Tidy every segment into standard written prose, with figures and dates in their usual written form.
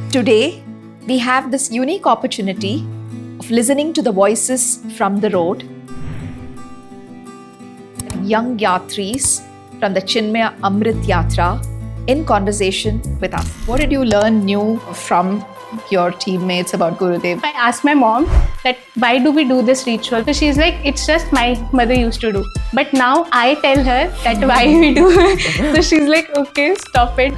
Today, we have this unique opportunity of listening to the voices from the road, young Yatris from the Chinmaya Amrit Yatra in conversation with us. What did you learn new from your teammates about Gurudev? I asked my mom that why do we do this ritual? So she's like, it's just my mother used to do. But now I tell her that why we do it. So she's like, okay, stop it.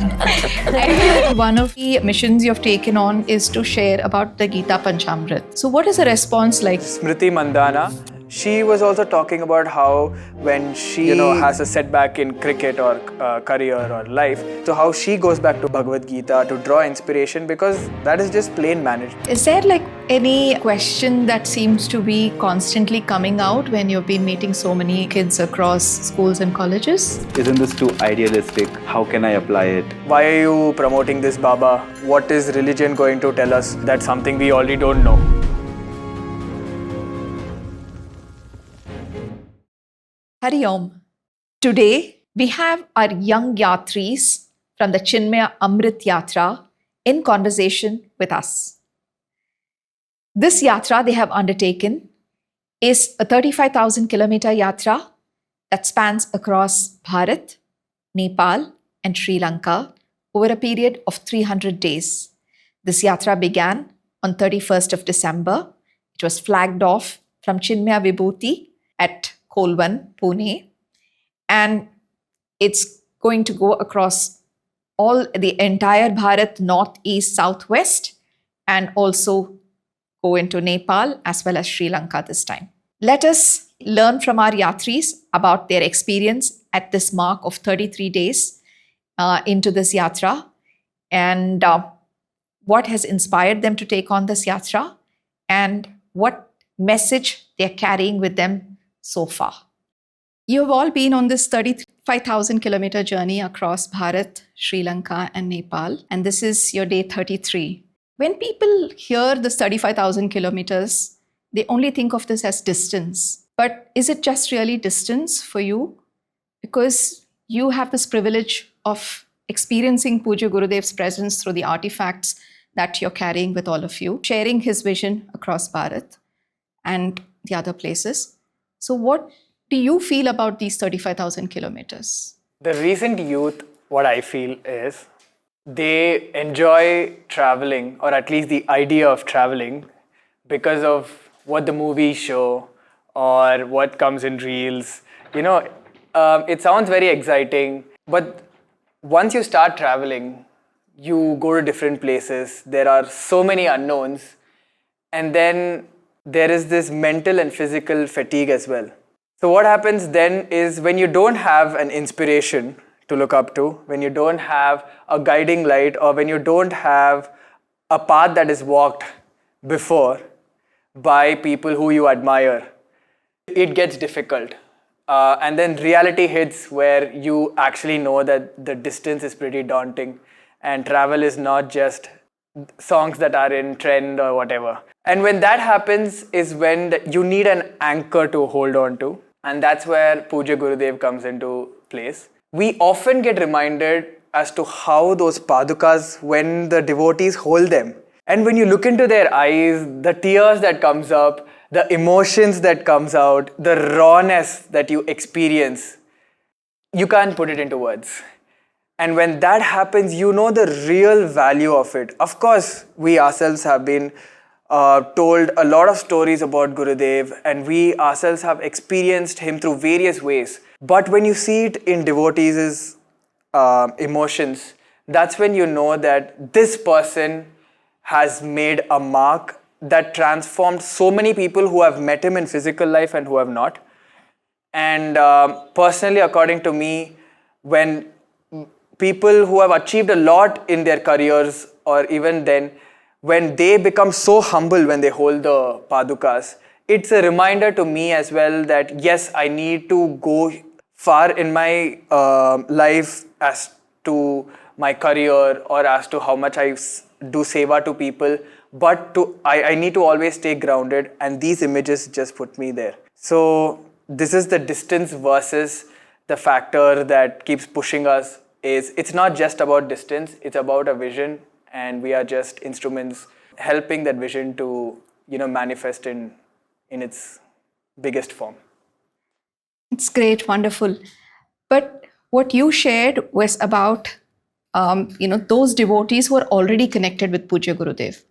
One of the missions you've taken on is to share about the Gita Panchamrit. So what is the response like? Smriti Mandana, she was also talking about how when she has a setback in cricket or career or life, so how she goes back to Bhagavad Gita to draw inspiration because that is just plain managed. Is there like any question that seems to be constantly coming out when you've been meeting so many kids across schools and colleges? Isn't this too idealistic? How can I apply it? Why are you promoting this Baba? What is religion going to tell us? That's something we already don't know. Hari Om. Today, we have our young Yatris from the Chinmaya Amrit Yatra in conversation with us. This Yatra they have undertaken is a 35,000 kilometer Yatra that spans across Bharat, Nepal, and Sri Lanka over a period of 300 days. This Yatra began on 31st of December. It was flagged off from Chinmaya Vibhuti at Kolwan, Pune, and it's going to go across all the entire Bharat, north, east, southwest, and also go into Nepal as well as Sri Lanka this time. Let us learn from our Yatris about their experience at this mark of 33 days into this Yatra and what has inspired them to take on this Yatra and what message they're carrying with them so far. You have all been on this 35,000 kilometer journey across Bharat, Sri Lanka, and Nepal, and this is your day 33. When people hear this 35,000 kilometers, they only think of this as distance. But is it just really distance for you? Because you have this privilege of experiencing Pujya Gurudev's presence through the artifacts that you're carrying with all of you, sharing his vision across Bharat and the other places. So what do you feel about these 35,000 kilometers? The recent youth, what I feel is, they enjoy traveling, or at least the idea of traveling, because of what the movies show or what comes in reels. It sounds very exciting, but once you start traveling, you go to different places. There are so many unknowns, and then there is this mental and physical fatigue as well. So what happens then is when you don't have an inspiration to look up to, when you don't have a guiding light, or when you don't have a path that is walked before by people who you admire, it gets difficult. And then reality hits where you actually know that the distance is pretty daunting and travel is not just songs that are in trend or whatever. And when that happens is when you need an anchor to hold on to. And that's where Pujya Gurudev comes into place. We often get reminded as to how those padukas, when the devotees hold them, and when you look into their eyes, the tears that comes up, the emotions that comes out, the rawness that you experience, you can't put it into words. And when that happens, you know the real value of it. Of course, we ourselves have been told a lot of stories about Gurudev, and we ourselves have experienced him through various ways. But when you see it in devotees' emotions, that's when you know that this person has made a mark that transformed so many people who have met him in physical life and who have not. And personally, according to me, when people who have achieved a lot in their careers, or even then, when they become so humble when they hold the padukas, it's a reminder to me as well that yes, I need to go far in my life as to my career or as to how much I do seva to people, but I need to always stay grounded, and these images just put me there. So this is the distance versus the factor that keeps pushing us. It's not just about distance, it's about a vision and we are just instruments helping that vision to, manifest in its biggest form. It's great, wonderful. But what you shared was about, those devotees who are already connected with Pujya Gurudev.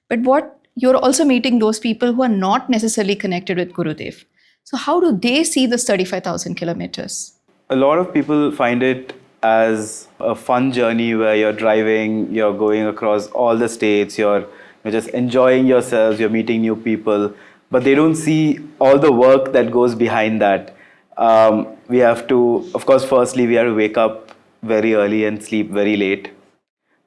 But what you're also meeting those people who are not necessarily connected with Gurudev. So how do they see this 35,000 kilometers? A lot of people find it as a fun journey where you're driving, you're going across all the states, you're just enjoying yourselves, you're meeting new people, but they don't see all the work that goes behind that. We have to, of course, firstly, we have to wake up very early and sleep very late.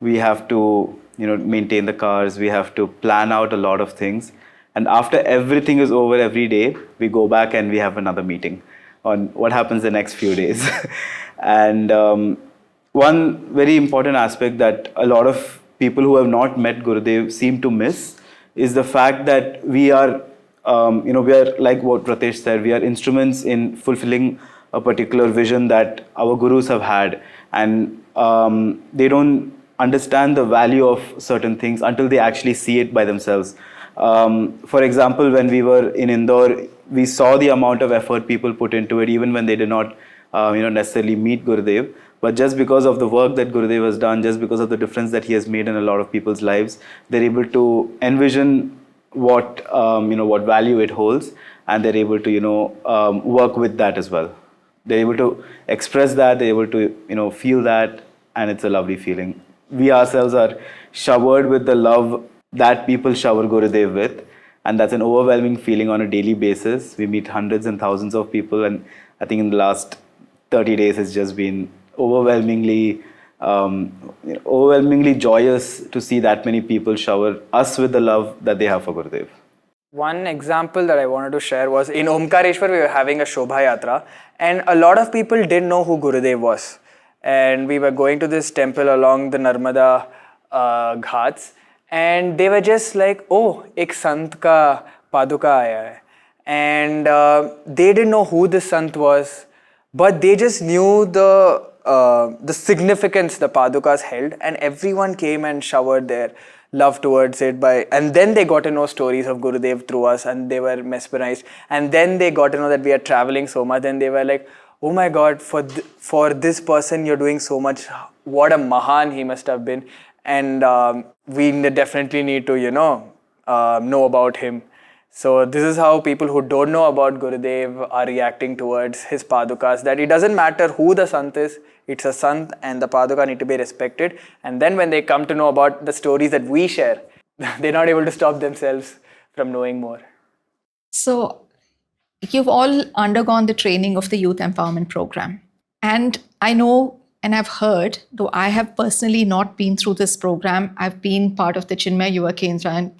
We have to, maintain the cars, we have to plan out a lot of things. And after everything is over every day, we go back and we have another meeting on what happens the next few days. And one very important aspect that a lot of people who have not met Gurudev seem to miss is the fact that we are, we are like what Vratesh said, we are instruments in fulfilling a particular vision that our gurus have had. And they don't understand the value of certain things until they actually see it by themselves. For example, when we were in Indore, we saw the amount of effort people put into it, even when they did not, necessarily meet Gurudev. But just because of the work that Gurudev has done, just because of the difference that he has made in a lot of people's lives, they're able to envision what, what value it holds, and they're able to, work with that as well. They're able to express that, they're able to, feel that, and it's a lovely feeling. We ourselves are showered with the love that people shower Gurudev with, and that's an overwhelming feeling on a daily basis. We meet hundreds and thousands of people, and I think in the last 30 days it's just been overwhelmingly joyous to see that many people shower us with the love that they have for Gurudev. One example that I wanted to share was in Omkareshwar, we were having a Shobha Yatra, and a lot of people didn't know who Gurudev was. And we were going to this temple along the Narmada Ghats, and they were just like, oh, ek sant ka paduka aaya hai. And they didn't know who this sant was, but they just knew the significance the padukas held, and everyone came and showered their love towards it and then they got to know stories of Gurudev through us, and they were mesmerized. And then they got to know that we are traveling so much, and they were like, oh my God, for this person you're doing so much. What a Mahan he must have been. And we definitely need to, know about him. So this is how people who don't know about Gurudev are reacting towards his padukas, that it doesn't matter who the sant is, it's a sant, and the paduka need to be respected. And then when they come to know about the stories that we share, they're not able to stop themselves from knowing more. So you've all undergone the training of the Youth Empowerment Program. And I know and I've heard, though I have personally not been through this program, I've been part of the Chinmaya Yuva Kendra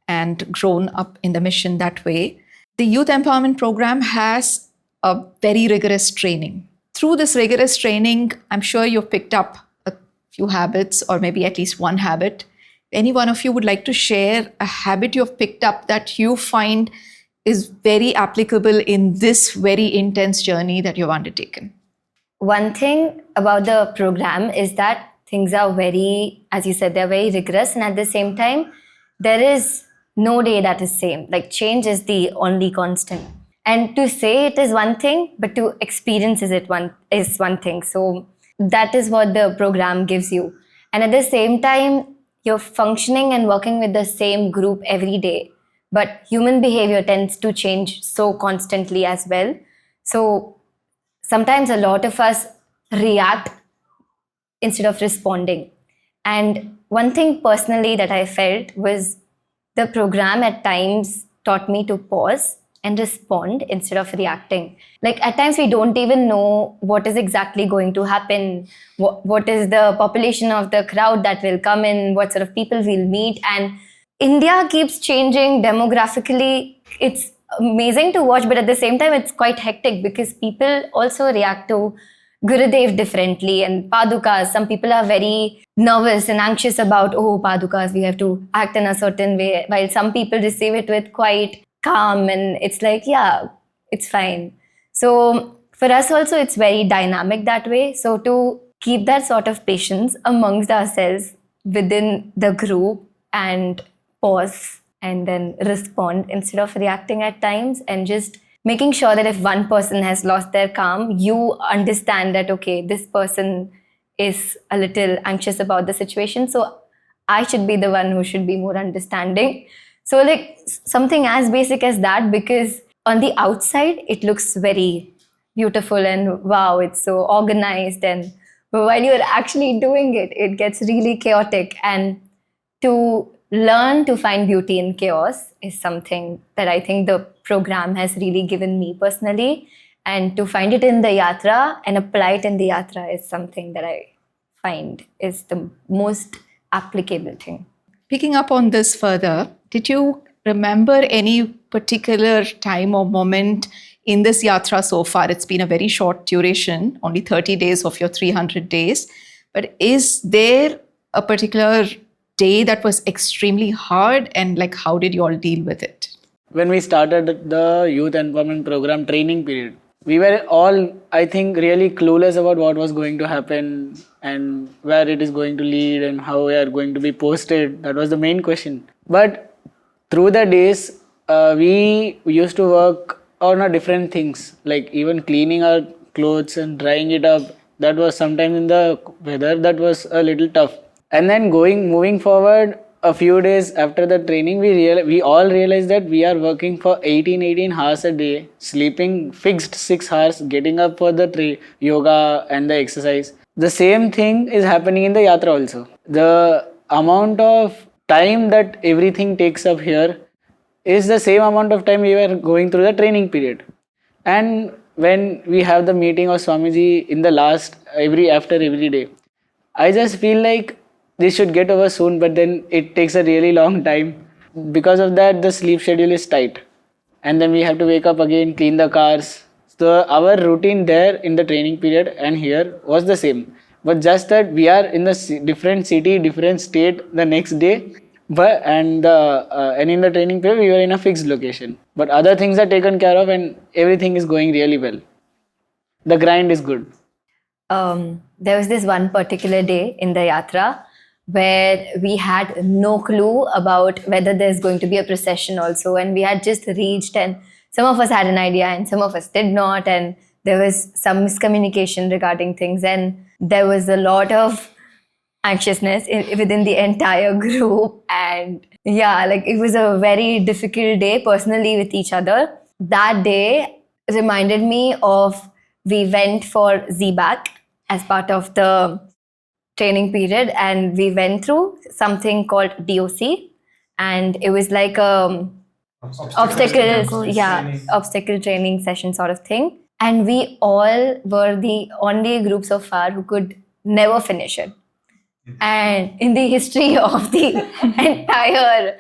and grown up in the mission that way. The Youth Empowerment Program has a very rigorous training. Through this rigorous training, I'm sure you've picked up a few habits, or maybe at least one habit. Any one of you would like to share a habit you've picked up that you find is very applicable in this very intense journey that you've undertaken? One thing about the program is that things are very, as you said, they're very rigorous, and at the same time, there is no day that is same. Like, change is the only constant. And to say it is one thing, but to experience is one thing. So that is what the program gives you. And at the same time, you're functioning and working with the same group every day. But human behavior tends to change so constantly as well. So sometimes a lot of us react instead of responding. And one thing personally that I felt was the program at times taught me to pause and respond instead of reacting. Like, at times we don't even know what is exactly going to happen, what is the population of the crowd that will come in, what sort of people we'll meet. And India keeps changing demographically. It's amazing to watch, but at the same time, it's quite hectic because people also react to Gurudev differently. And padukas, some people are very nervous and anxious about, oh, padukas, we have to act in a certain way, while some people receive it with quite calm, and it's like, yeah, it's fine. So for us also, it's very dynamic that way. So to keep that sort of patience amongst ourselves within the group and pause and then respond instead of reacting at times, and just making sure that if one person has lost their calm, you understand that, okay, this person is a little anxious about the situation, so I should be the one who should be more understanding. So like something as basic as that, because on the outside it looks very beautiful and wow, it's so organized, and while you're actually doing it, it gets really chaotic. And to learn to find beauty in chaos is something that I think the program has really given me personally. And to find it in the yatra and apply it in the yatra is something that I find is the most applicable thing. Picking up on this further, did you remember any particular time or moment in this yatra so far? It's been a very short duration, only 30 days of your 300 days. But is there a particular day that was extremely hard, and like how did you all deal with it? When we started the youth empowerment program training period, we were all, I think, really clueless about what was going to happen and where it is going to lead and how we are going to be posted. That was the main question. But through the days, we used to work on different things, like even cleaning our clothes and drying it up. That was sometimes in the weather that was a little tough. And then moving forward, a few days after the training, we all realized that we are working for 18 hours a day, sleeping fixed 6 hours, getting up for the yoga and the exercise. The same thing is happening in the yatra also. The amount of time that everything takes up here is the same amount of time we were going through the training period. And when we have the meeting of Swamiji in the last, after every day, I just feel like this should get over soon, but then it takes a really long time. Because of that, the sleep schedule is tight. And then we have to wake up again, clean the cars. So our routine there in the training period and here was the same. But just that we are in the different city, different state the next day. And in the training period, we were in a fixed location. But other things are taken care of and everything is going really well. The grind is good. There was this one particular day in the yatra where we had no clue about whether there's going to be a procession also, and we had just reached, and some of us had an idea and some of us did not, and there was some miscommunication regarding things, and there was a lot of anxiousness within the entire group. And yeah, like it was a very difficult day personally with each other. That day reminded me of, we went for ZBAC as part of the training period, and we went through something called DOC, and it was like a obstacle training session sort of thing, and we all were the only group so far who could never finish it. And in the history of the entire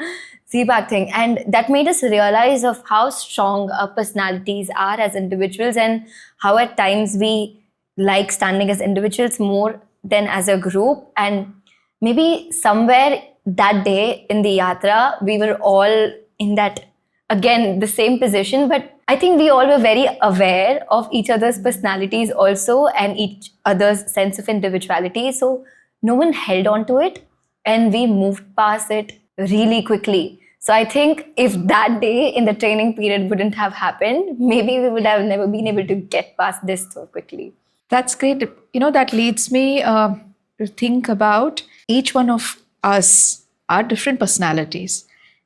ZBAC thing, and that made us realize of how strong our personalities are as individuals, and how at times we like standing as individuals more than as a group. And maybe somewhere that day in the yatra, we were all in that, again, the same position, but I think we all were very aware of each other's personalities also and each other's sense of individuality. So no one held on to it and we moved past it really quickly. So I think if that day in the training period wouldn't have happened, maybe we would have never been able to get past this so quickly. That's great. You know, that leads me to think about each one of us, our different personalities.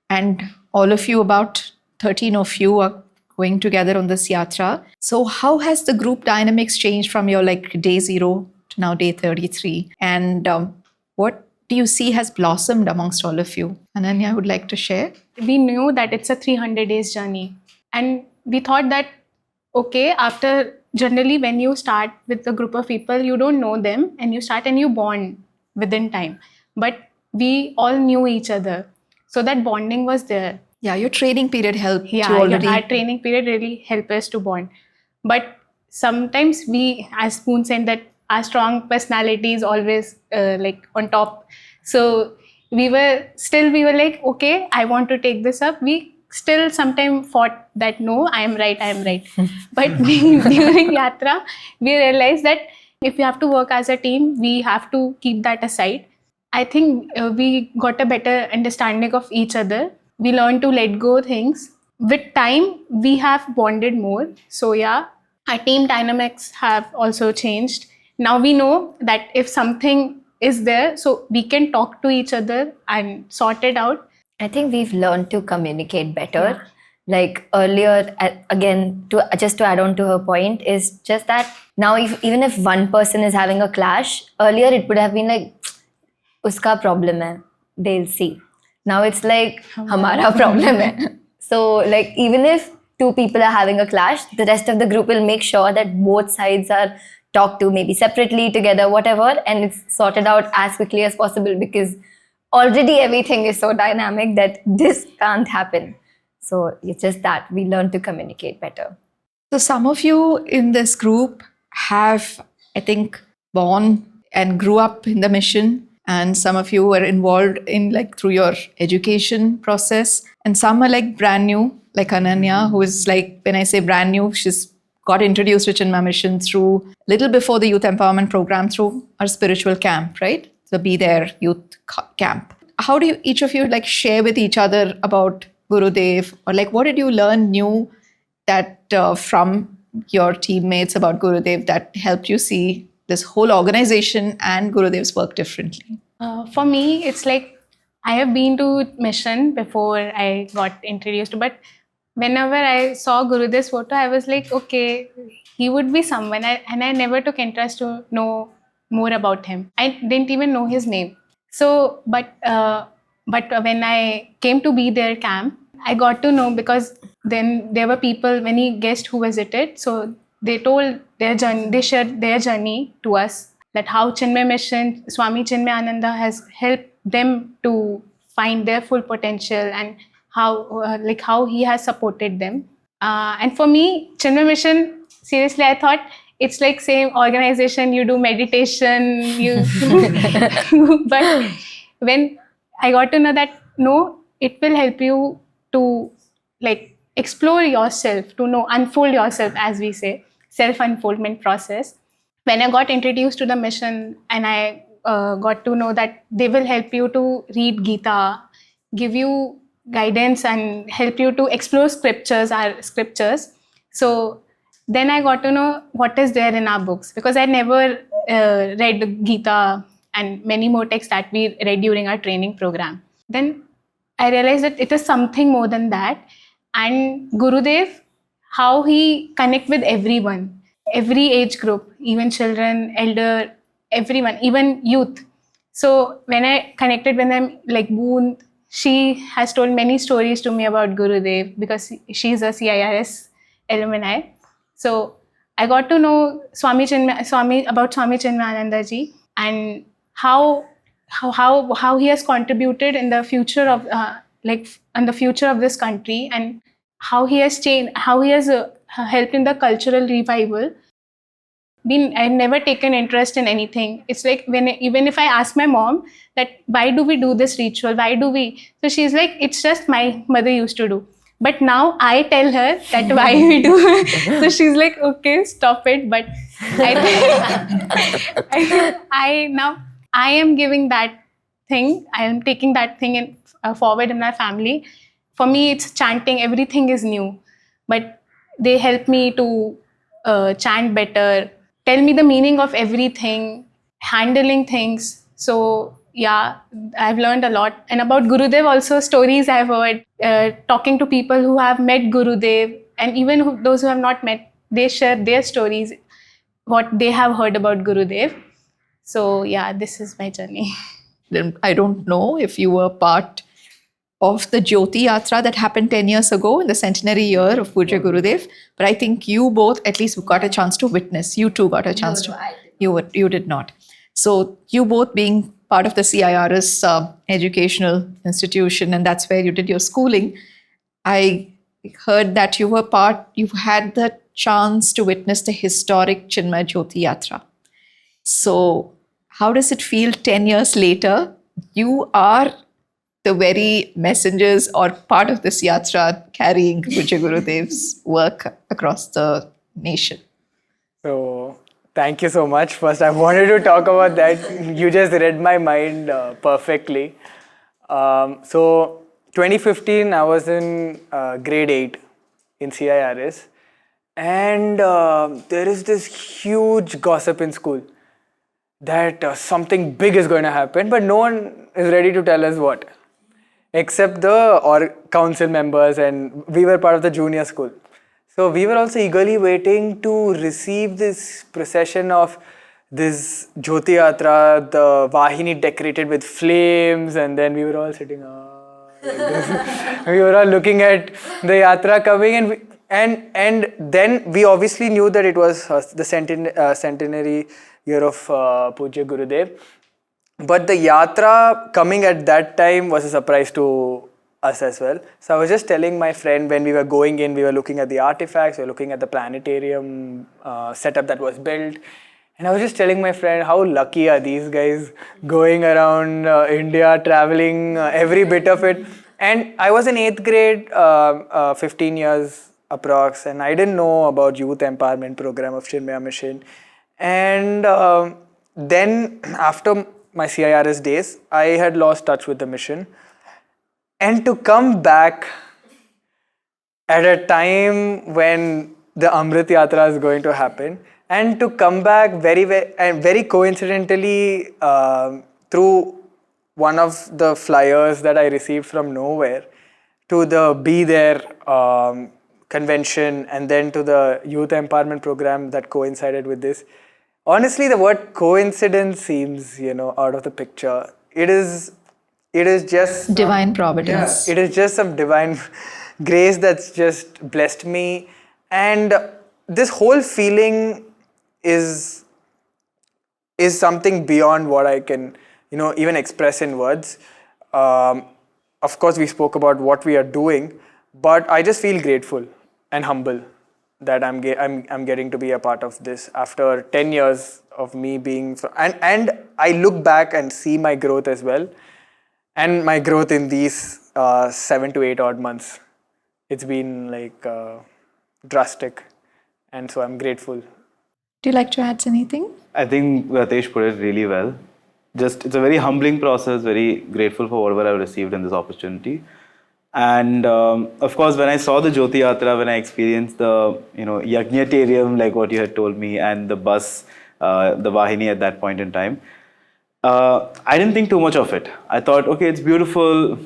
And all of you, about 13 of you, are going together on this yatra. So how has the group dynamics changed from your day 0 to now day 33? And what do you see has blossomed amongst all of you? Ananya, I would like to share. We knew that it's a 300 days journey. And we thought that, okay, generally when you start with a group of people, you don't know them and you start and you bond within time. But we all knew each other. So that bonding was there. Yeah, your training period helped you already. Our training period really helped us to bond. But sometimes we, as Spoon said, that our strong personality is always on top. So we were like, okay, I want to take this up. We still sometimes fought that, no, I am right. But during yatra, we realized that if we have to work as a team, we have to keep that aside. I think we got a better understanding of each other. We learned to let go things. With time, we have bonded more. So yeah, our team dynamics have also changed. Now we know that if something is there, so we can talk to each other and sort it out. I think we've learned to communicate better. Like earlier, again, to add on to her point, is just that now even if one person is having a clash, earlier it would have been like, uska problem hai, they'll see. Now it's like, hamara problem hai. So like even if two people are having a clash, the rest of the group will make sure that both sides are talked to, maybe separately, together, whatever, and it's sorted out as quickly as possible, because already everything is so dynamic that this can't happen. So it's just that we learn to communicate better. So some of you in this group have, I think, born and grew up in the mission, and some of you were involved in like through your education process, and some are like brand new, like Ananya, who is like, when I say brand new, she's got introduced to Chinmaya Mission through little before the youth empowerment program through our spiritual camp, right? The Be There youth camp. How do each of you like share with each other about Gurudev, or like what did you learn new that from your teammates about Gurudev that helped you see this whole organization and Gurudev's work differently? For me, it's like I have been to mission before I got introduced, but whenever I saw Gurudev's photo, I was like, okay, he would be someone, and I never took interest to know more about him. I didn't even know his name. So, but when I came to Be There camp, I got to know, because then there were people, many guests who visited, so they told their journey, they shared their journey to us, that how Chinmaya Mission, Swami Chinmayananda has helped them to find their full potential, and how he has supported them. And for me, Chinmaya Mission, seriously, I thought it's like same organization, you do meditation, but when I got to know that, no, it will help you to like explore yourself, to know, unfold yourself, as we say, self-unfoldment process. When I got introduced to the mission, and I got to know that they will help you to read Gita, give you guidance and help you to explore scriptures. So then I got to know what is there in our books, because I never read Gita and many more texts that we read during our training program. Then I realized that it is something more than that. And Gurudev, how he connect with everyone, every age group, even children, elder, everyone, even youth. So when I connected with them, like Boond, she has told many stories to me about Gurudev, because she's a CIRS alumni. So I got to know about Swami Chinmayananda ji, and how he has contributed in the future of in the future of this country, and how he has changed, how he has helped in the cultural revival. I never taken interest in anything. It's like even if I ask my mom that why do we do this ritual, so she's like, it's just my mother used to do. But now I tell her that why we do it. So she's like, okay, stop it. But I am giving that thing, I am taking that thing forward in my family. For me, it's chanting, everything is new. But they help me to chant better, tell me the meaning of everything, handling things. So yeah, I've learned a lot. And about Gurudev also, stories I've heard, talking to people who have met Gurudev, and even those who have not met, they share their stories, what they have heard about Gurudev. So yeah, this is my journey. I don't know if you were part of the Jyoti Yatra that happened 10 years ago in the centenary year of Pujya Gurudev, but I think you both at least got a chance to witness. You two got a chance to. You did not. So you both being part of the CIRS educational institution, and that's where you did your schooling. I heard that you had the chance to witness the historic Chinmaya Jyoti Yatra. So how does it feel 10 years later? You are the very messengers or part of this yatra carrying Pujya Gurudev's work across the nation. So Thank you so much. First, I wanted to talk about that. You just read my mind perfectly. So, 2015, I was in grade 8 in CIRS, and there is this huge gossip in school that something big is going to happen, but no one is ready to tell us what, except the council members, and we were part of the junior school. So we were also eagerly waiting to receive this procession of this Jyoti Yatra, the Vahini decorated with flames, and then we were all sitting like this. We were all looking at the Yatra coming, and then we obviously knew that it was the centenary year of Pujya Gurudev. But the Yatra coming at that time was a surprise to us as well. So I was just telling my friend, when we were going in, we were looking at the artifacts, we were looking at the planetarium setup that was built. And I was just telling my friend, how lucky are these guys going around India, traveling every bit of it. And I was in 8th grade, 15 years approx, and I didn't know about youth empowerment program of Chinmaya Mission. And then after my CIRS days, I had lost touch with the mission. And to come back at a time when the Amrit Yatra is going to happen, and to come back very coincidentally through one of the flyers that I received from nowhere, to the Be There convention, and then to the youth empowerment program that coincided with this. Honestly, the word coincidence seems, out of the picture. It is just Divine providence. it is just some divine grace that's just blessed me, and this whole feeling is something beyond what I can even express in words. Of course, we spoke about what we are doing, but I just feel grateful and humble that I'm getting to be a part of this after 10 years of me being, and I look back and see my growth as well. And my growth in these 7 to 8 odd months, it's been like drastic, and so I'm grateful. Do you like to add anything? I think Vratesh put it really well. It's a very humbling process, very grateful for whatever I've received in this opportunity. And of course, when I saw the Jyoti Yatra, when I experienced the Yajnatarium, like what you had told me, and the bus, the Vahini at that point in time, I didn't think too much of it. I thought, okay, it's beautiful,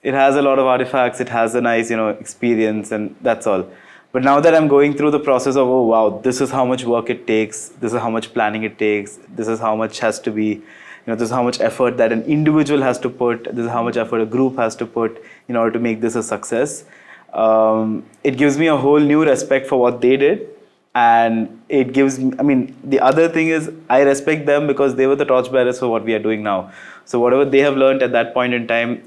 it has a lot of artifacts, it has a nice, experience, and that's all. But now that I'm going through the process of, oh wow, this is how much work it takes, this is how much planning it takes, this is how much has to be, this is how much effort that an individual has to put, this is how much effort a group has to put in order to make this a success. It gives me a whole new respect for what they did. And it gives me, the other thing is I respect them because they were the torchbearers for what we are doing now. So whatever they have learned at that point in time,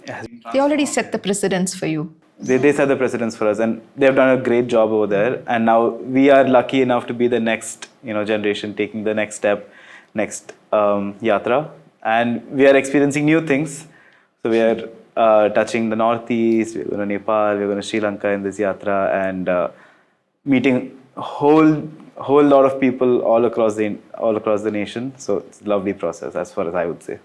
They already set the precedence for you. They set the precedence for us, and they've done a great job over there. And now we are lucky enough to be the next generation taking the next step, next yatra. And we are experiencing new things. So we are touching the northeast, we're going to Nepal, we're going to Sri Lanka in this yatra, and meeting whole lot of people all across the nation. So it's a lovely process as far as I would say.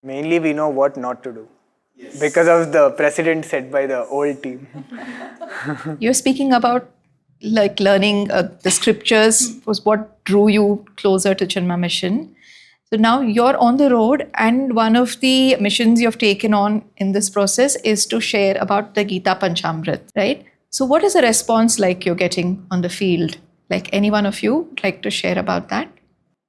Mainly we know what not to do. Yes. Because of the precedent set by the old team. You're speaking about like learning the scriptures was what drew you closer to Chinmaya Mission. So now you're on the road, and one of the missions you've taken on in this process is to share about the Gita Panchamrit, right? So what is the response like you're getting on the field? Like any one of you would like to share about that?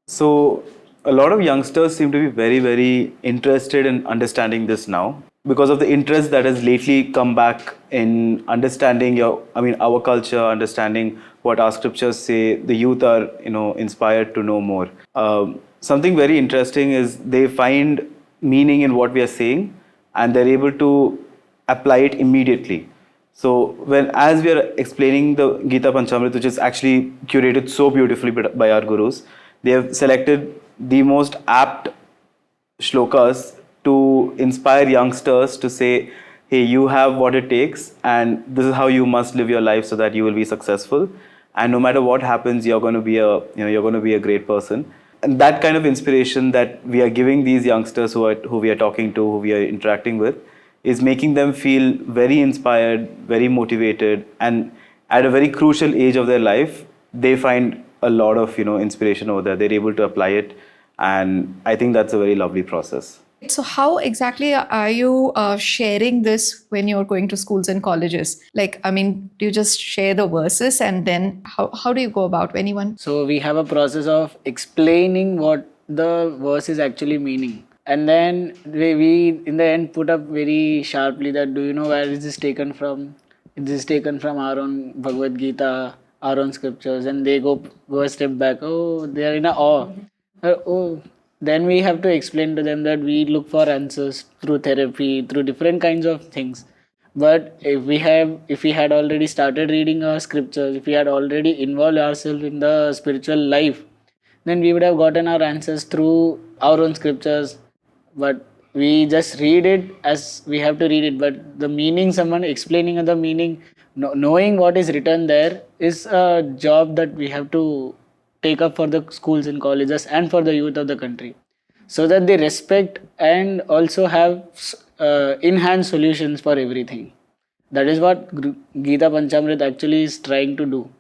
So a lot of youngsters seem to be very, very interested in understanding this now because of the interest that has lately come back in understanding our culture, understanding what our scriptures say. The youth are, inspired to know more. Something very interesting is they find meaning in what we are saying, and they're able to apply it immediately. So as we are explaining the Gita Panchamrit, which is actually curated so beautifully by our gurus, they have selected the most apt shlokas to inspire youngsters to say, hey, you have what it takes, and this is how you must live your life so that you will be successful. and no matter what happens, you're going to be a great person. And that kind of inspiration that we are giving these youngsters who we are talking to, who we are interacting with, is making them feel very inspired, very motivated, and at a very crucial age of their life, they find a lot of inspiration over there. They're able to apply it, and I think that's a very lovely process. So how exactly are you sharing this when you're going to schools and colleges? Like, I mean, do you just share the verses, and then how do you go about anyone? So we have a process of explaining what the verse is actually meaning. And then we in the end put up very sharply that, do you know where is this taken from? This is taken from our own Bhagavad Gita, our own scriptures. And they go a step back. Oh, they are in a awe. Oh, then we have to explain to them that we look for answers through therapy, through different kinds of things. But if we had already started reading our scriptures, if we had already involved ourselves in the spiritual life, then we would have gotten our answers through our own scriptures. But we just read it as we have to read it. But the meaning, someone explaining the meaning, knowing what is written there is a job that we have to take up for the schools and colleges and for the youth of the country, so that they respect and also have in-hand solutions for everything. That is what Gita Panchamrit actually is trying to do.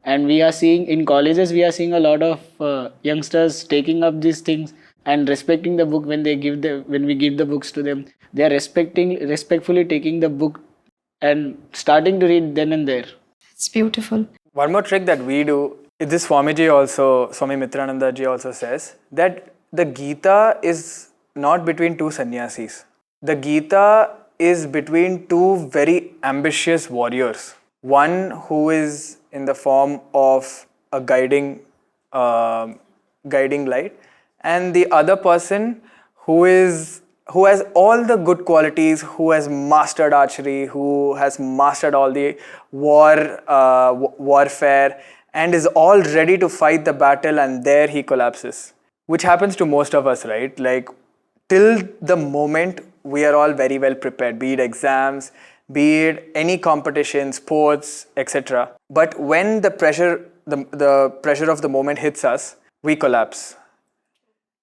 And we are seeing in colleges, we are seeing a lot of youngsters taking up these things and respecting the book when we give the books to them. They are respectfully taking the book and starting to read then and there. It's beautiful. One more trick that we do, this Swami Mitrananda ji also says that the Gita is not between two sannyasis. The Gita is between two very ambitious warriors. One who is in the form of a guiding light, and the other person who has all the good qualities, who has mastered archery, who has mastered all the warfare, and is all ready to fight the battle, and there he collapses. Which happens to most of us, right? Like, till the moment we are all very well prepared, be it exams, be it any competition, sports, etc. But when the pressure of the moment hits us, we collapse.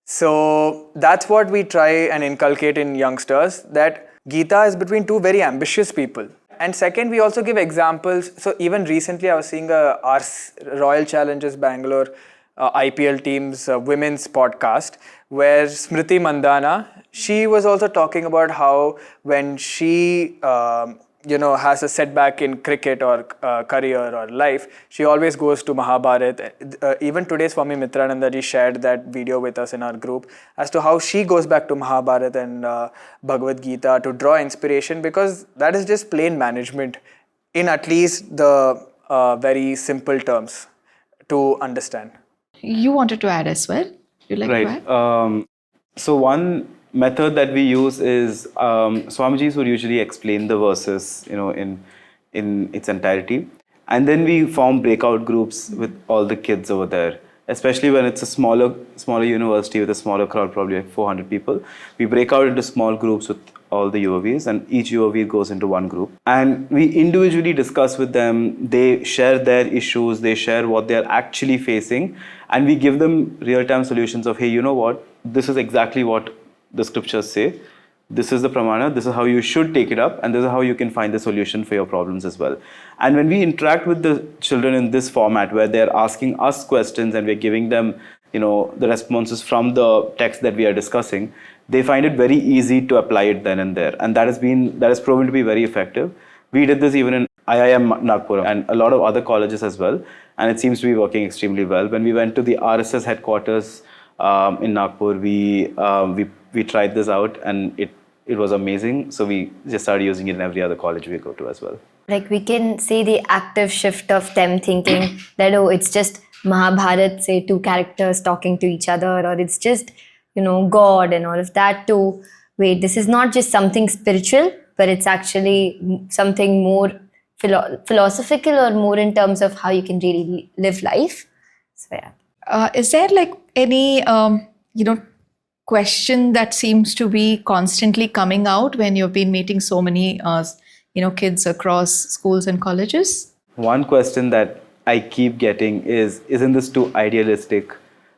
So that's what we try and inculcate in youngsters, that Gita is between two very ambitious people. And second, we also give examples. So even recently I was seeing our Royal Challengers Bangalore IPL team's women's podcast, where Smriti Mandhana, she was also talking about how when she has a setback in cricket or career or life, she always goes to Mahabharata. Even today, Swami Mitrananda ji shared that video with us in our group as to how she goes back to Mahabharata and Bhagavad Gita to draw inspiration, because that is just plain management in at least the very simple terms to understand. You wanted to add as well? You like Right. to add? So one method that we use is Swamijis would usually explain the verses, in its entirety, and then we form breakout groups with all the kids over there. Especially when it's a smaller university with a smaller crowd, probably like 400 people, we break out into small groups with all the UOVs, and each UOV goes into one group. And we individually discuss with them. They share their issues, they share what they're actually facing, and we give them real-time solutions of, hey, you know what, this is exactly what the scriptures say. This is the pramana, this is how you should take it up, and this is how you can find the solution for your problems as well. And when we interact with the children in this format, where they're asking us questions and we're giving them, the responses from the text that we are discussing, they find it very easy to apply it then and there. And that has proven to be very effective. We did this even in IIM Nagpur and a lot of other colleges as well, and it seems to be working extremely well. When we went to the RSS headquarters in Nagpur, we tried this out, and it was amazing. So we just started using it in every other college we go to as well. Like, we can see the active shift of them thinking that, oh, it's just Mahabharata, say two characters talking to each other, or it's just, God and all of that, to wait, this is not just something spiritual, but it's actually something more philosophical, or more in terms of how you can really live life. So yeah. Is there like any, question that seems to be constantly coming out when you've been meeting so many, kids across schools and colleges? One question that I keep getting is, isn't this too idealistic?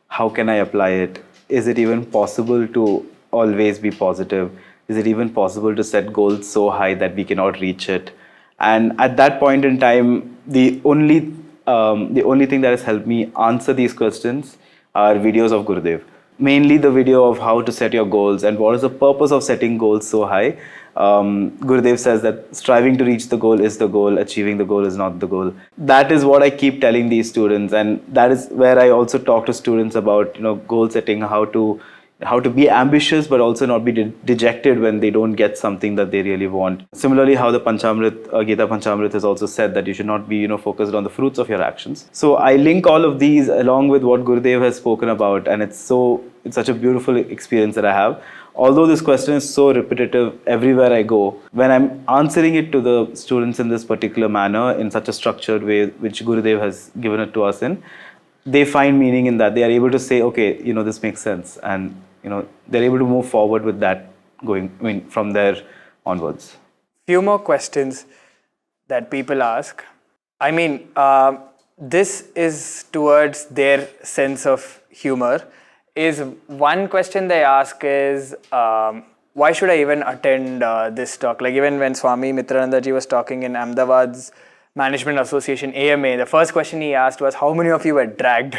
How can I apply it? Is it even possible to always be positive? Is it even possible to set goals so high that we cannot reach it? And at that point in time, the only thing that has helped me answer these questions are videos of Gurudev. Mainly the video of how to set your goals and what is the purpose of setting goals so high. Gurudev says that striving to reach the goal is the goal, achieving the goal is not the goal. That is what I keep telling these students, and that is where I also talk to students about, goal setting, how to be ambitious but also not be dejected when they don't get something that they really want. Similarly, how the Panchamrit, Gita Panchamrit has also said that you should not be focused on the fruits of your actions. So I link all of these along with what Gurudev has spoken about, and it's such a beautiful experience that I have. Although this question is so repetitive everywhere I go, when I'm answering it to the students in this particular manner, in such a structured way, which Gurudev has given it to us in, they find meaning in that. They are able to say, okay, this makes sense. And, they're able to move forward with that from there onwards. Few more questions that people ask. This is towards their sense of humor. Is one question they ask is, why should I even attend this talk? Like even when Swami Mitranandaji was talking in Ahmedabad's Management Association AMA, the first question he asked was, how many of you were dragged?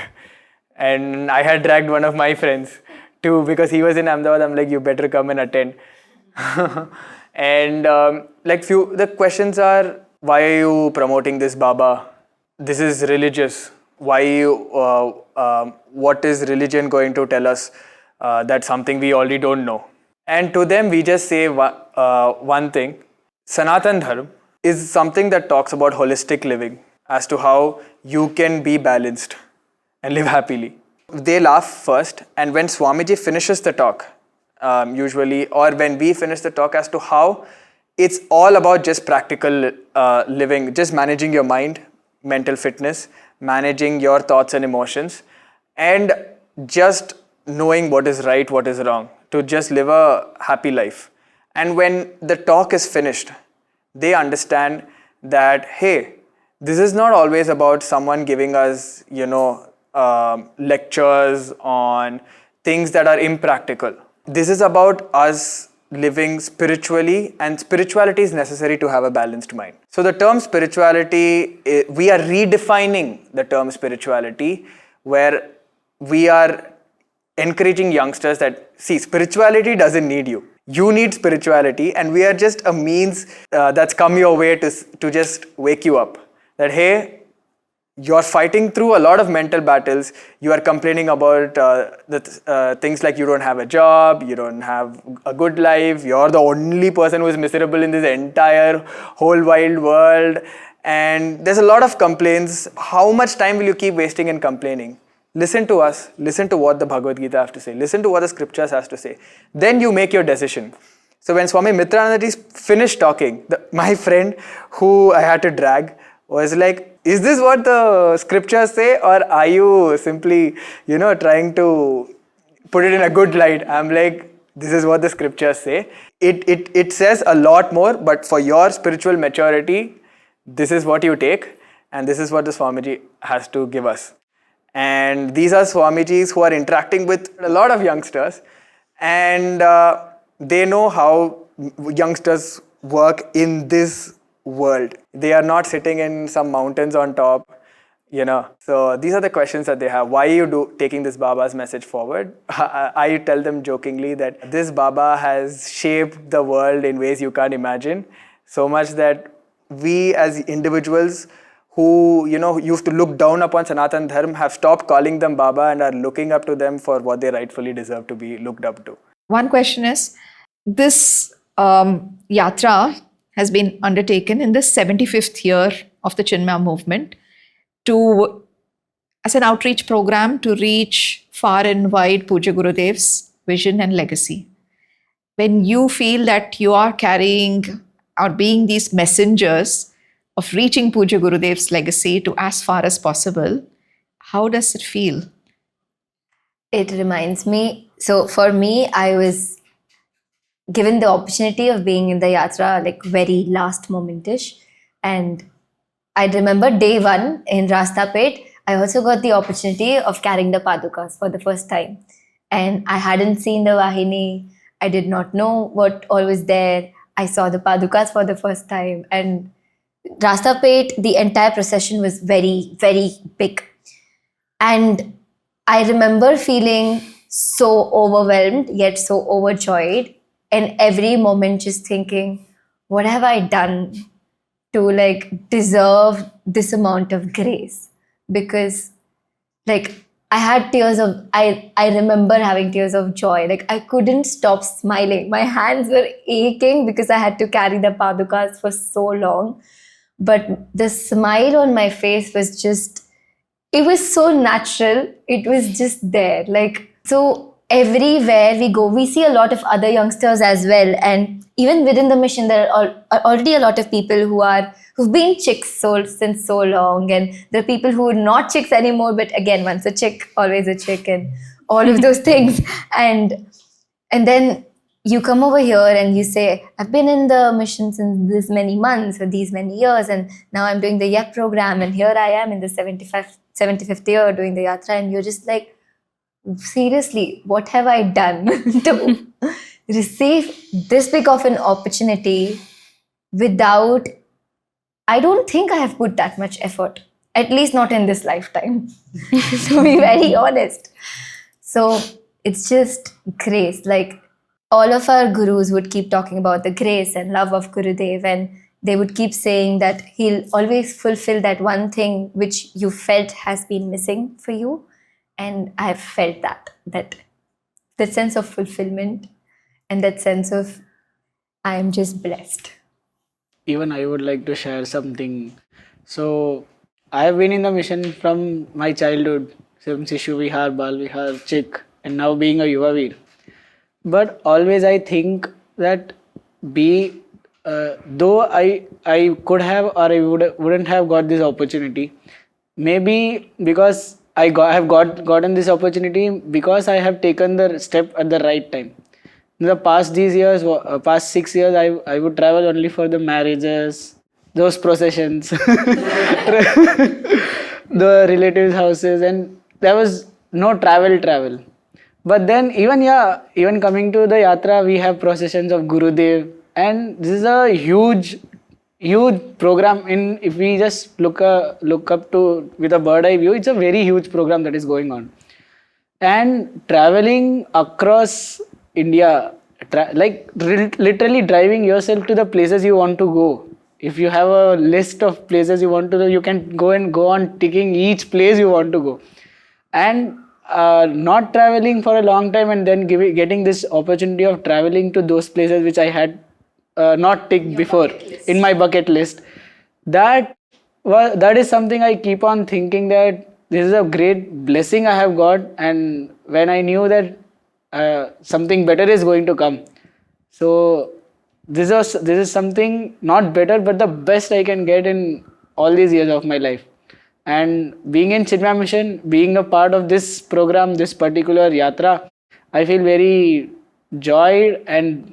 And I had dragged one of my friends too, because he was in Ahmedabad. I'm like, you better come and attend. And the questions are, why are you promoting this Baba? This is religious. Why what is religion going to tell us? That's something we already don't know. And to them, we just say one thing. Sanatana Dharma is something that talks about holistic living, as to how you can be balanced and live happily. They laugh first, and when Swamiji finishes the talk, usually, or when we finish the talk, as to how it's all about just practical living, just managing your mind, mental fitness, managing your thoughts and emotions, and just knowing what is right, what is wrong, to just live a happy life. And when the talk is finished, they understand that, hey, this is not always about someone giving us, lectures on things that are impractical. This is about us living spiritually, and spirituality is necessary to have a balanced mind. So the term spirituality, we are redefining the term spirituality, where we are encouraging youngsters that, see, spirituality doesn't need you. You need spirituality, and we are just a means that's come your way to just wake you up. That, hey, you're fighting through a lot of mental battles. You are complaining about things like you don't have a job, you don't have a good life, you're the only person who is miserable in this entire whole wide world. And there's a lot of complaints. How much time will you keep wasting in complaining? Listen to us. Listen to what the Bhagavad Gita has to say. Listen to what the scriptures has to say. Then you make your decision. So when Swami Mitranandaji finished talking, my friend who I had to drag was like, is this what the scriptures say, or are you simply, trying to put it in a good light? I'm like, this is what the scriptures say. It says a lot more, but for your spiritual maturity, this is what you take, and this is what the Swamiji has to give us. And these are Swamijis who are interacting with a lot of youngsters, and they know how youngsters work in this world. They are not sitting in some mountains on top, So these are the questions that they have. Why are you taking this Baba's message forward? I tell them jokingly that this Baba has shaped the world in ways you can't imagine. So much that we as individuals who, used to look down upon Sanatana Dharma have stopped calling them Baba and are looking up to them for what they rightfully deserve to be looked up to. One question is, this yatra has been undertaken in the 75th year of the Chinmaya movement as an outreach program to reach far and wide Pujya Gurudev's vision and legacy. When you feel that you are carrying or being these messengers of reaching Pujya Gurudev's legacy to as far as possible, how does it feel? It reminds me, so for me, I was given the opportunity of being in the yatra, like very last momentish, and I remember day one in Rastapet, I also got the opportunity of carrying the Padukas for the first time. And I hadn't seen the Vahini. I did not know what all was there. I saw the Padukas for the first time. And Rastapet, the entire procession was very, very big. And I remember feeling so overwhelmed, yet so overjoyed. And every moment just thinking, what have I done to like deserve this amount of grace? Because like I had tears of I remember having tears of joy. Like I couldn't stop smiling. My hands were aching because I had to carry the padukas for so long. But the smile on my face was just, it was so natural. It was just there. Like, so everywhere we go, we see a lot of other youngsters as well. And even within the mission, there are already a lot of people who've been chicks since so long. And there are people who are not chicks anymore, but again, once a chick, always a chick, and all of those things. And then you come over here and you say, I've been in the mission since this many months or these many years, and now I'm doing the YEP program, and here I am in the 75th year doing the yatra, and you're just like, seriously, what have I done to receive this big of an opportunity without, I don't think I have put that much effort, at least not in this lifetime, to be very honest. So it's just grace. Like, all of our gurus would keep talking about the grace and love of Gurudev, and they would keep saying that he'll always fulfill that one thing which you felt has been missing for you. And I have felt that sense of fulfillment and that sense of I am just blessed. Even I would like to share something. So I have been in the mission from my childhood, from Sishu Vihar, Bal Vihar, Chik, and now being a Yuva Veer. But always I think that though I could have or I wouldn't have got this opportunity, maybe because I have gotten this opportunity because I have taken the step at the right time. In the past 6 years, I would travel only for the marriages, those processions, the relatives' houses, and there was no travel. But then even coming to the yatra, we have processions of Gurudev, and this is a huge program. If we just look up to with a bird eye view, it's a very huge program that is going on. And traveling across India, literally driving yourself to the places you want to go. If you have a list of places you want to go, you can go on ticking each place you want to go. And not traveling for a long time and then getting this opportunity of traveling to those places which I had not ticked before in my bucket list. That is something I keep on thinking, that this is a great blessing I have got, and when I knew that something better is going to come. So this is something not better but the best I can get in all these years of my life. And being in Chinmaya Mission, being a part of this program, this particular yatra, I feel very joyed, and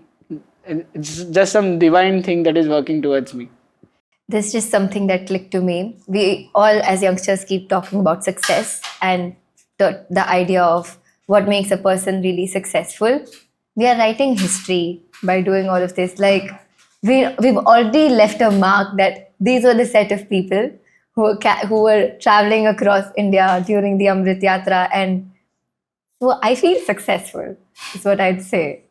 it's just some divine thing that is working towards me. This is just something that clicked to me. We all as youngsters keep talking about success and the idea of what makes a person really successful. We are writing history by doing all of this. Like, we've already left a mark that these were the set of people who were traveling across India during the Amrit Yatra, and so I feel successful, is what I'd say.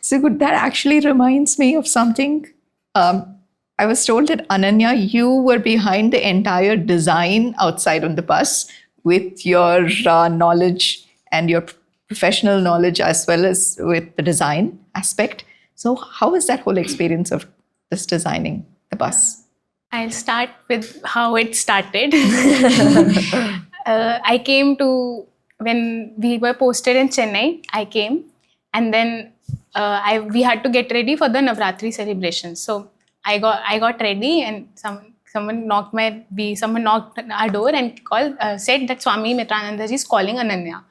So good. That actually reminds me of something. I was told that Ananya, you were behind the entire design outside on the bus with your knowledge and your professional knowledge as well as with the design aspect. So how was that whole experience of this designing the bus? I'll start with how it started. I came to, when we were posted in Chennai, I came, and then we had to get ready for the Navratri celebration. So I got ready, and someone knocked our door and said that Swami Mitrananda ji is calling Ananya.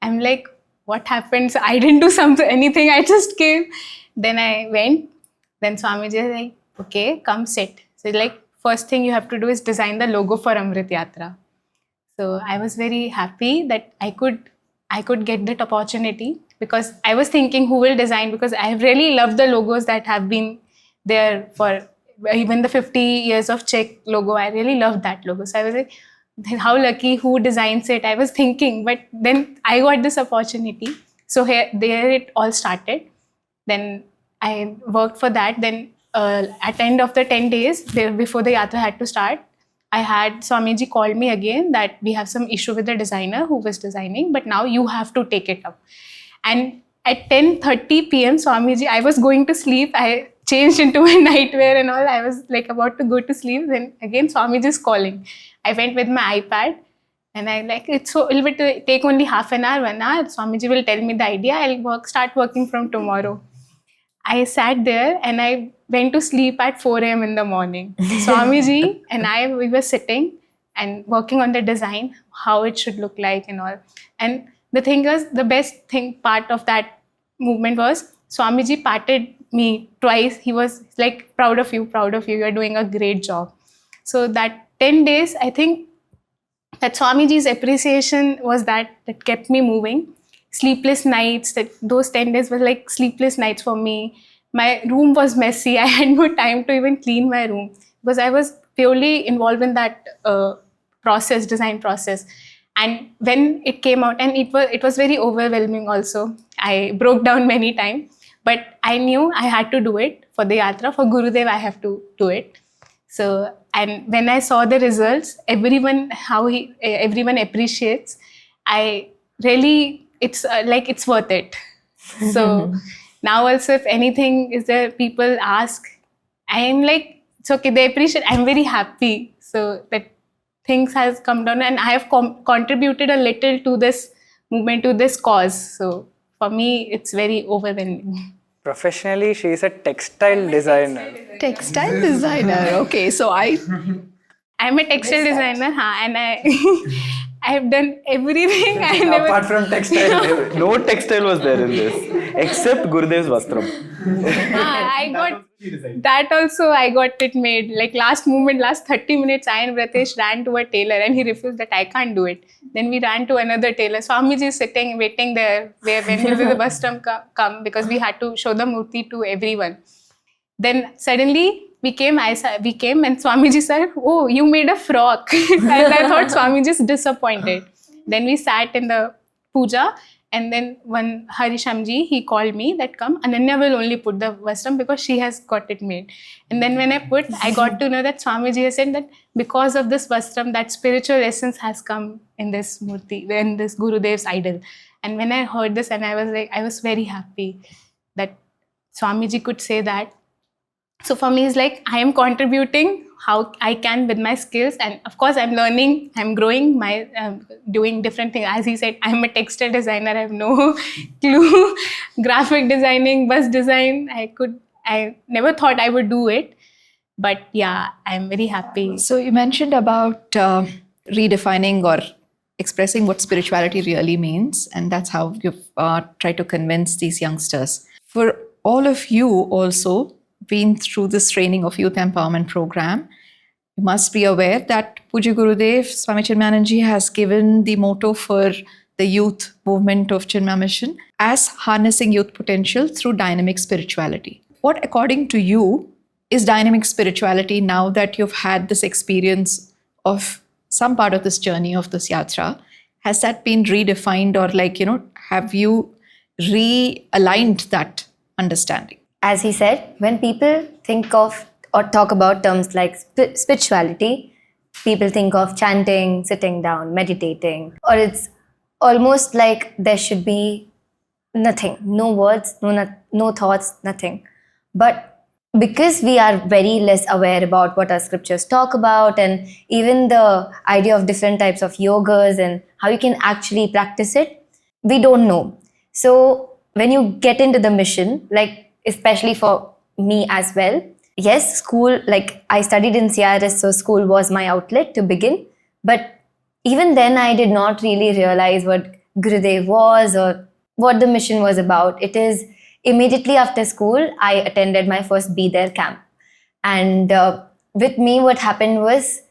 I'm like, what happened? So I didn't do anything. I just came. Then I went. Then Swami ji was like, okay, come sit. So like first thing you have to do is design the logo for Amrit Yatra. So I was very happy that I could get that opportunity, because I was thinking who will design, because I really love the logos that have been there for even the 50 years of Czech logo. I really loved that logo. So I was like, then how lucky, who designs it? I was thinking, but then I got this opportunity. So there it all started. Then I worked for that. Then at the end of the 10 days before the yatra had to start, I had Swamiji called me again that we have some issue with the designer who was designing, but now you have to take it up. And at 10:30 p.m. Swamiji, I was going to sleep. I changed into my nightwear and all. I was like about to go to sleep. Then again, Swamiji is calling. I went with my iPad and I like, it will take only half an hour, 1 hour. Swamiji will tell me the idea. I'll start working from tomorrow. I sat there and I went to sleep at 4 a.m. in the morning. Swamiji and we were sitting and working on the design, how it should look like and all. And the thing was, the best part of that movement was Swamiji patted me twice. He was like, proud of you, you're doing a great job. So that 10 days, I think that Swamiji's appreciation was that kept me moving. Sleepless nights, those 10 days were like sleepless nights for me. My room was messy. I had no time to even clean my room because I was purely involved in that design process. And when it came out, and it was very overwhelming also. I broke down many times, but I knew I had to do it for the yatra. For Gurudev, I have to do it. So, and when I saw the results, everyone appreciates. It's worth it. So now also, if anything is there, people ask, I'm like, it's okay, they appreciate. I'm very happy. So that things has come down, and I have contributed a little to this movement, to this cause. So for me, it's very overwhelming. Professionally, she is a textile designer. Textile designer. Okay, so I'm a textile designer, and I've done everything. Apart from textile, No textile was there in this, except Gurudev's Vastram. I got that also. I got it made. Like last 30 minutes, I and Vratesh ran to a tailor and he refused that I can't do it. Then we ran to another tailor. Swamiji is sitting, waiting there when will the Vastram come, because we had to show the murti to everyone. Then suddenly we came and Swamiji said, "Oh, you made a frock." And I thought Swamiji is disappointed. Then we sat in the puja, and then when Harishamji, he called me that come, Ananya will only put the vastram because she has got it made. And then when I got to know that Swamiji has said that because of this vastram, that spiritual essence has come in this murti, in this Gurudev's idol. And when I heard this, and I was very happy that Swamiji could say that. So for me, it's like I am contributing how I can with my skills, and of course I'm learning, I'm growing, doing different things. As he said, I'm a textile designer. I have no clue. Graphic designing, bus design. I never thought I would do it, but yeah, I'm very happy. So you mentioned about redefining or expressing what spirituality really means, and that's how you've tried to convince these youngsters. For all of you also, been through this training of youth empowerment program, you must be aware that Pujya Gurudev Swami Chinmayananda has given the motto for the youth movement of Chinmaya Mission as harnessing youth potential through dynamic spirituality. What, according to you, is dynamic spirituality now that you've had this experience of some part of this journey of this yatra? Has that been redefined, or have you realigned that understanding? As he said, when people think of or talk about terms like spirituality, people think of chanting, sitting down, meditating, or it's almost like there should be nothing, no words, no thoughts, nothing. But because we are very less aware about what our scriptures talk about, and even the idea of different types of yogas and how you can actually practice it, we don't know. So when you get into the mission, especially for me as well. Yes, school, I studied in CRS, so school was my outlet to begin. But even then, I did not really realize what Gurudev was or what the mission was about. It is immediately after school, I attended my first Be There camp. And with me, what happened was,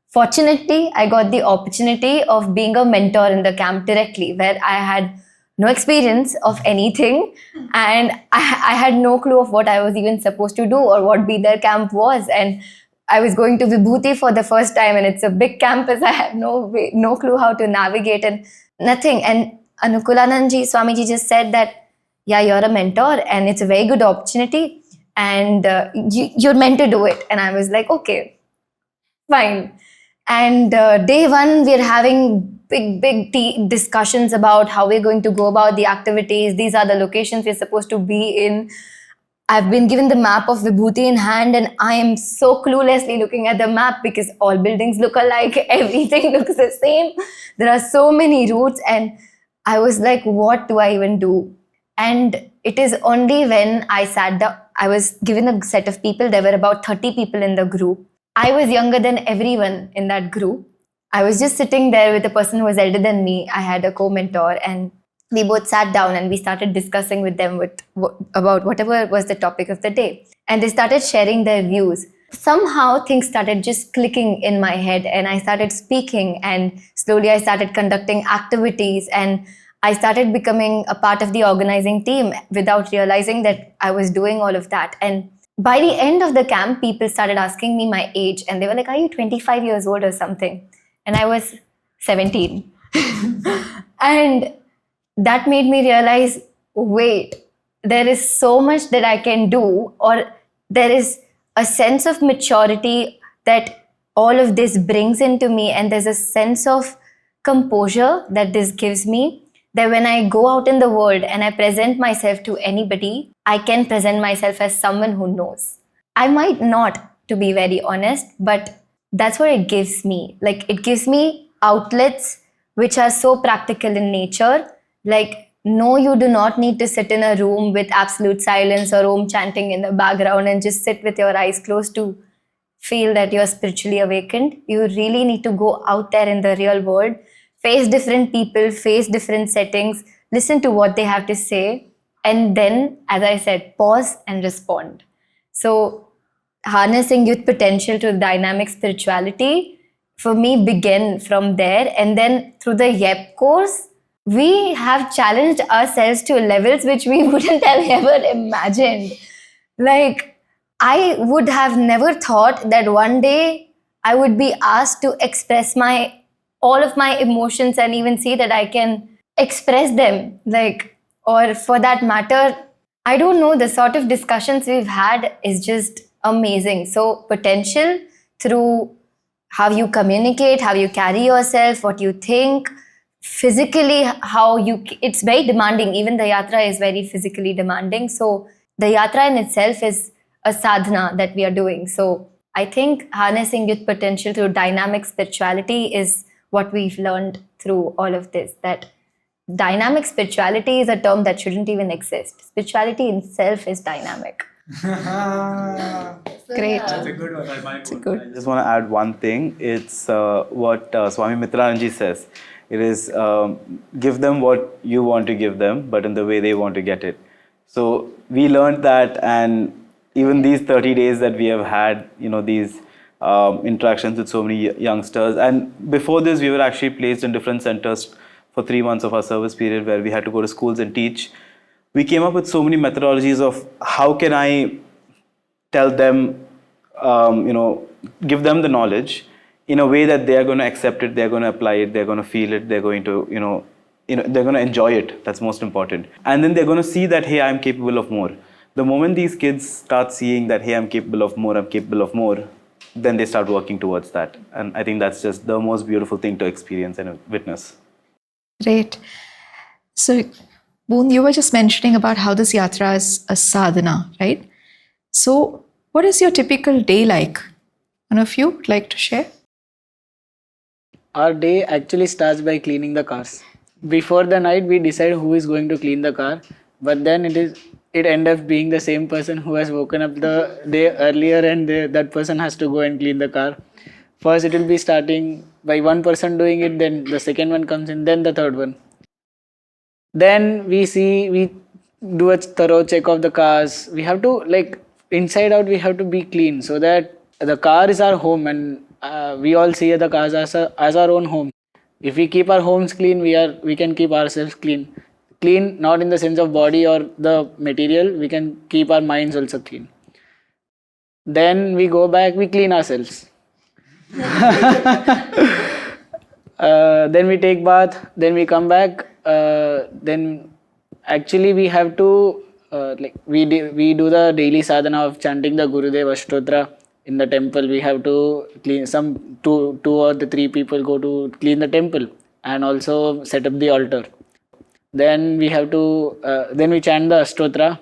fortunately, I got the opportunity of being a mentor in the camp directly, where I had no experience of anything, and I had no clue of what I was even supposed to do or what Be There camp was. And I was going to Vibhuti for the first time, and it's a big campus. I had no clue how to navigate and nothing. And Anukulananji Swamiji just said that, yeah, you're a mentor and it's a very good opportunity, and you're meant to do it. And I was like, okay, fine. And day one, we're having big discussions about how we're going to go about the activities. These are the locations we're supposed to be in. I've been given the map of Vibhuti in hand, and I am so cluelessly looking at the map because all buildings look alike, everything looks the same. There are so many routes, and I was like, what do I even do? And it is only when I sat down, I was given a set of people. There were about 30 people in the group. I was younger than everyone in that group. I was just sitting there with a person who was elder than me. I had a co-mentor, and we both sat down and we started discussing with them about whatever was the topic of the day. And they started sharing their views. Somehow things started just clicking in my head, and I started speaking, and slowly I started conducting activities, and I started becoming a part of the organizing team without realizing that I was doing all of that. And by the end of the camp, people started asking me my age, and they were like, are you 25 years old or something? And I was 17. And that made me realize, wait, there is so much that I can do, or there is a sense of maturity that all of this brings into me, and there's a sense of composure that this gives me, that when I go out in the world and I present myself to anybody, I can present myself as someone who knows. I might not, to be very honest, but that's what it gives me. Like, it gives me outlets which are so practical in nature. Like, no, you do not need to sit in a room with absolute silence or Om chanting in the background and just sit with your eyes closed to feel that you're spiritually awakened. You really need to go out there in the real world, face different people, face different settings, listen to what they have to say, and then, as I said, pause and respond. So, harnessing youth potential to dynamic spirituality for me began from there. And then through the YEP course, we have challenged ourselves to levels which we wouldn't have ever imagined. Like, I would have never thought that one day I would be asked to express all of my emotions and even see that I can express them. Like, or for that matter, I don't know, the sort of discussions we've had is just amazing. So potential through how you communicate, how you carry yourself, what you think, physically, it's very demanding. Even the yatra is very physically demanding. So the yatra in itself is a sadhana that we are doing. So I think harnessing youth potential through dynamic spirituality is what we've learned through all of this. That dynamic spirituality is a term that shouldn't even exist. Spirituality in itself is dynamic. Great. That's a good one. It's a good. I just want to add one thing. It's what Swami Mitrananji says. It is give them what you want to give them, but in the way they want to get it. So we learned that, and even these 30 days that we have had, these interactions with so many youngsters. And before this, we were actually placed in different centers for 3 months of our service period, where we had to go to schools and teach. We came up with so many methodologies of how can I tell them, give them the knowledge in a way that they are going to accept it, they're going to apply it, they're going to feel it, they're going to, they're going to enjoy it. That's most important. And then they're going to see that, hey, I'm capable of more. The moment these kids start seeing that, hey, I'm capable of more, then they start working towards that. And I think that's just the most beautiful thing to experience and witness. Great. So, Boond, you were just mentioning about how this yatra is a sadhana, right? So, what is your typical day like? One of you would like to share? Our day actually starts by cleaning the cars. Before the night, we decide who is going to clean the car, but then it ends up being the same person who has woken up the day earlier, and that person has to go and clean the car. First, it will be starting by one person doing it, then the second one comes in, then the third one. Then we do a thorough check of the cars. We have to, inside out, we have to be clean so that the car is our home, and we all see the cars as our own home. If we keep our homes clean, we can keep ourselves clean. Clean not in the sense of body or the material, we can keep our minds also clean. Then we go back, we clean ourselves. Then we take bath, then we come back. Then actually we have to we do the daily sadhana of chanting the Gurudev Ashtotra in the temple. We have to clean some two or the three people go to clean the temple and also set up the altar. Then we have to then we chant the Ashtotra,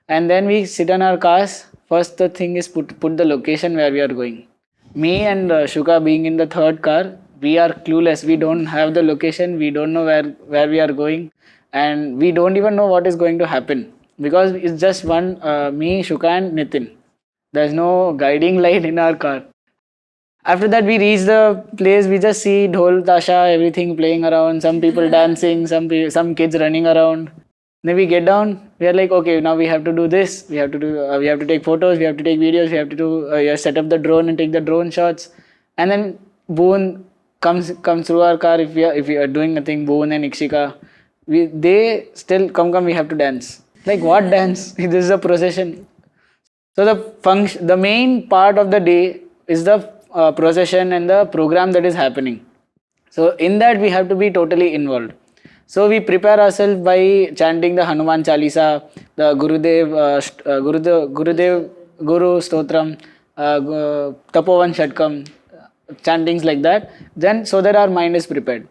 and then we sit in our cars. First the thing is put the location where we are going. Me and Shuka being in the third car, we are clueless. We don't have the location. We don't know where we are going, and we don't even know what is going to happen because it's just one me, Shuka, and Nitin. There's no guiding light in our car. After that, we reach the place. We just see dhol, tasha, everything playing around. Some people dancing, some kids running around. Then we get down. We are like, okay, now we have to do this. We have to we have to take photos. We have to take videos. We have to do set up the drone and take the drone shots. And then Boond comes through our car. If we are doing nothing, Boond and Ikshika, they still come. We have to dance. Like what dance? This is a procession. So the main part of the day is the procession and the program that is happening. So in that we have to be totally involved. So we prepare ourselves by chanting the Hanuman Chalisa, the Gurudev Guru Stotram, Tapovan Shatkam, chantings like that. Then so that our mind is prepared.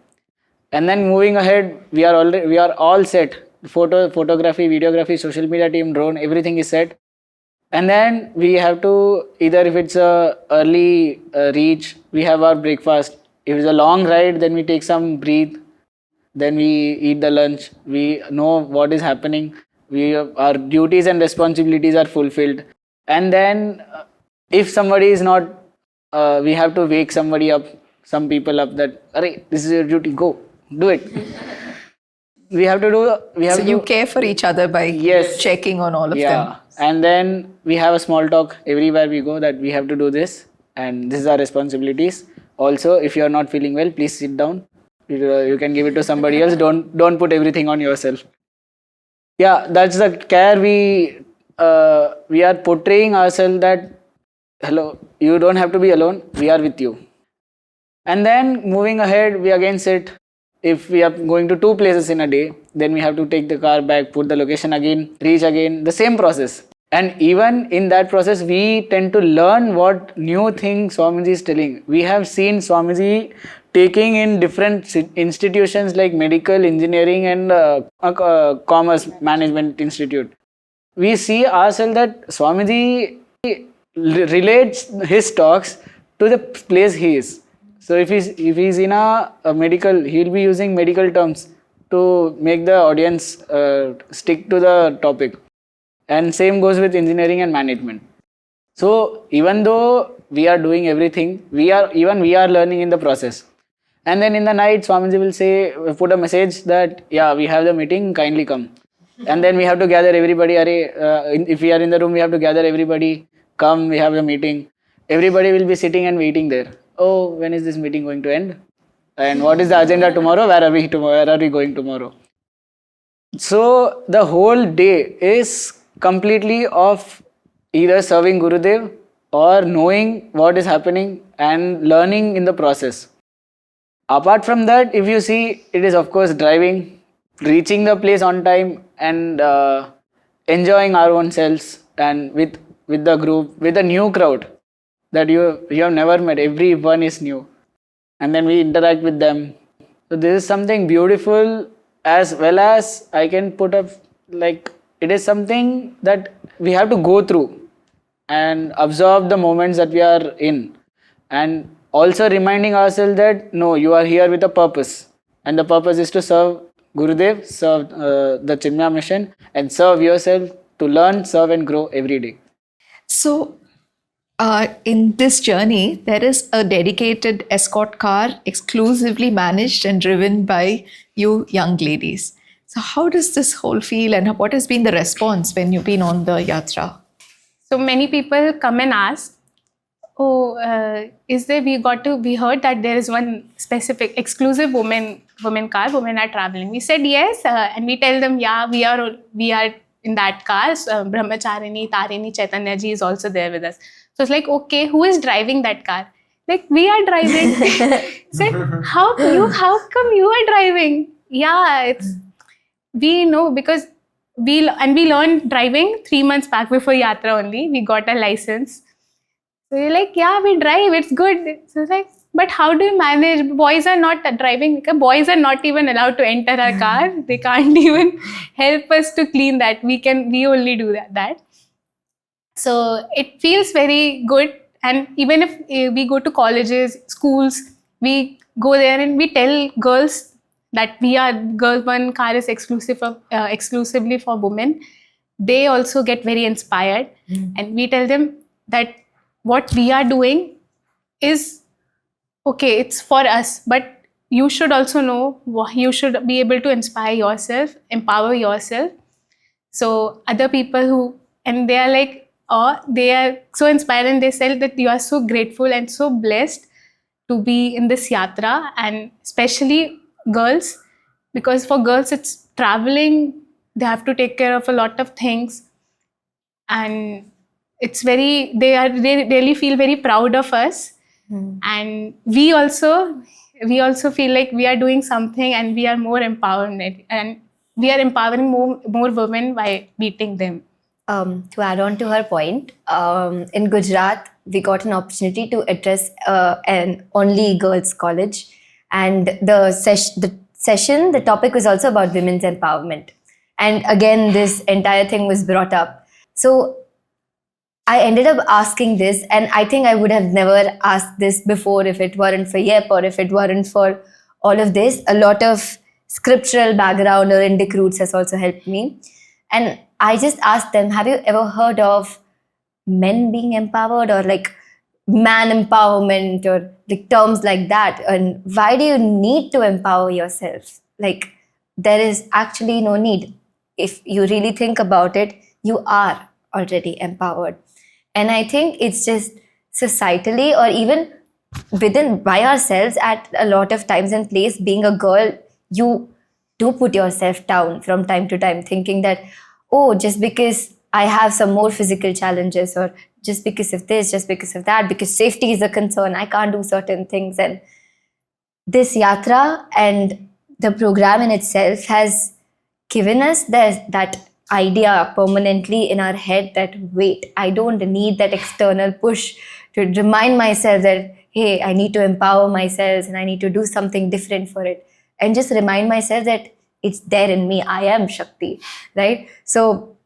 And then moving ahead, we are all set. Photography, videography, social media team, drone, everything is set. And then we have to, either if it's a early reach, we have our breakfast. If it's a long ride, then we take some breathe. Then we eat the lunch. We know what is happening. Our duties and responsibilities are fulfilled. And then if somebody is not, we have to wake somebody up, some people up that, "Arey, this is your duty, go, do it." So you care for each other by checking on all of them. And then we have a small talk everywhere we go that we have to do this and this is our responsibilities. Also, if you are not feeling well, please sit down. You can give it to somebody else. Don't put everything on yourself. Yeah, that's the care we are portraying ourselves that, hello, you don't have to be alone. We are with you. And then moving ahead, we again sit. If we are going to 2 places in a day, then we have to take the car back, put the location again, reach again, the same process. And even in that process, we tend to learn what new thing Swamiji is telling. We have seen Swamiji taking in different institutions like medical, engineering and commerce management institute. We see ourselves that Swamiji relates his talks to the place he is. So if he's in a medical, he'll be using medical terms to make the audience stick to the topic. And same goes with engineering and management. So even though we are doing everything, we are learning in the process. And then in the night, Swamiji will say, put a message that, yeah, we have the meeting, kindly come. And then we have to gather everybody. If we are in the room, we have to gather everybody. Come, we have a meeting. Everybody will be sitting and waiting there. Oh, when is this meeting going to end? And what is the agenda tomorrow? Where are we going tomorrow? So the whole day is completely of either serving Gurudev or knowing what is happening and learning in the process. Apart from that, if you see, it is of course driving, reaching the place on time and enjoying our own selves and with the group, with a new crowd that you have never met. Everyone is new. And then we interact with them. So this is something beautiful, as well as I can put up, like, it is something that we have to go through and absorb the moments that we are in. And also reminding ourselves that, no, you are here with a purpose. And the purpose is to serve Gurudev, serve the Chinmaya Mission, and serve yourself to learn, serve and grow every day. So, in this journey, there is a dedicated escort car exclusively managed and driven by you young ladies. So how does this whole feel and what has been the response when you've been on the yatra? So many people come and ask, is there? We heard that there is one specific exclusive women car. Women are traveling. We said yes, and we tell them, yeah, we are in that car. So, Brahmacharini, Tarini, Chaitanya ji is also there with us. So it's like, okay, who is driving that car? Like, we are driving. Said, how come you are driving? Yeah, we know because we learned driving 3 months back before Yatra only. We got a license. So you're like, yeah, we drive, it's good. So it's like, but how do you manage? Boys are not driving, because boys are not even allowed to enter our car. They can't even help us to clean that. We only do that. So it feels very good. And even if we go to colleges, schools, we go there and we tell girls that girl one car is exclusively for women. They also get very inspired. And we tell them that what we are doing is okay, it's for us, but you should also know, you should be able to inspire yourself, empower yourself. So other people they are like, they are so inspired, and they say that you are so grateful and so blessed to be in this yatra, and especially girls, because for girls it's traveling, they have to take care of a lot of things, and they really feel very proud of us. And we also feel like we are doing something, and we are more empowered, and we are empowering more women by meeting them. To add on to her point, in Gujarat, we got an opportunity to address an only girls' college, and the topic was also about women's empowerment. And again, this entire thing was brought up. So I ended up asking this, and I think I would have never asked this before if it weren't for YEP or if it weren't for all of this. A lot of scriptural background or Indic roots has also helped me. And I just asked them, have you ever heard of men being empowered, or like man empowerment, or like terms like that? And why do you need to empower yourself? Like, there is actually no need. If you really think about it, you are already empowered. And I think it's just societally, or even within by ourselves, at a lot of times and place, being a girl, you do put yourself down from time to time, thinking that, oh, just because I have some more physical challenges, or just because of this, just because of that, because safety is a concern, I can't do certain things. And this yatra and the program in itself has given us that idea permanently in our head that, wait, I don't need that external push to remind myself that, hey, I need to empower myself and I need to do something different for it. And just remind myself that it's there in me. I am Shakti, right? So